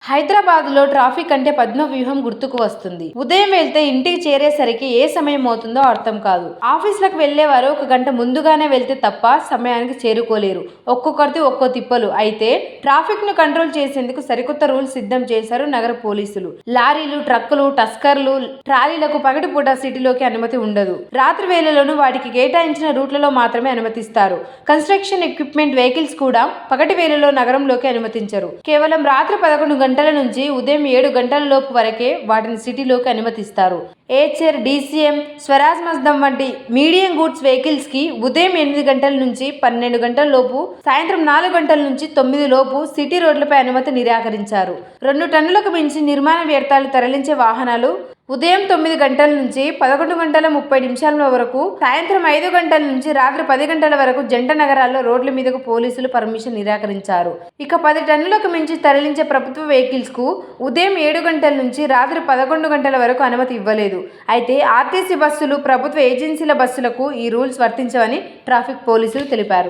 హైదరాబాద్లో ట్రాఫిక్ అంటే పద్మ వ్యూహం గుర్తుకు వస్తుంది. ఉదయం వెళ్తే ఇంటికి చేరేసరికి ఏ సమయం అవుతుందో అర్థం కాదు. ఆఫీసులకు వెళ్లేవారు ఒక గంట ముందుగానే వెళ్తే తప్ప సమయానికి చేరుకోలేరు. ఒక్కొక్కరిది ఒక్కో తిప్పలు. అయితే ట్రాఫిక్ ను కంట్రోల్ చేసేందుకు సరికొత్త రూల్స్ సిద్ధం చేశారు నగర పోలీసులు. లారీలు, ట్రక్కులు, టస్కర్లు, ట్రాలీలకు పగటిపూట సిటీలోకి అనుమతి ఉండదు. రాత్రి వేళలోనూ వాటికి కేటాయించిన రూట్లలో మాత్రమే అనుమతిస్తారు. కన్స్ట్రక్షన్ ఎక్విప్మెంట్ వెహికల్స్ కూడా పగటి వేళలో నగరంలోకి అనుమతించరు. కేవలం రాత్రి 11 గంటల నుంచి ఉదయం 7 గంటల లోపు వరకే వాటిని సిటీలోకి అనుమతిస్తారు. ఏచర్, డీసీఎం, స్వరాజ్ మజ్దం వంటి మీడియం గూడ్స్ వెహికల్స్ కి ఉదయం 8 గంటల నుంచి 12 గంటల లోపు, సాయంత్రం 4 గంటల నుంచి 9 లోపు సిటీ రోడ్లపై అనుమతి నిరాకరించారు. 2 టన్నులకు మించి నిర్మాణ వ్యర్థాలు తరలించే వాహనాలు ఉదయం 9 గంటల నుంచి 11 గంటల 30 నిమిషాల వరకు, సాయంత్రం 5 గంటల నుంచి రాత్రి 10 గంటల వరకు జంట నగరాల్లో రోడ్ల మీదకు పోలీసులు పర్మిషన్ నిరాకరించారు. ఇక 10 టన్నులకు మించి తరలించే ప్రభుత్వ వెహికల్స్ కు ఉదయం 7 గంటల నుంచి రాత్రి 11 గంటల వరకు అనుమతి ఇవ్వలేదు. అయితే ఆర్టీసీ బస్సులు, ప్రభుత్వ ఏజెన్సీల బస్సులకు ఈ రూల్స్ వర్తించవని ట్రాఫిక్ పోలీసులు తెలిపారు.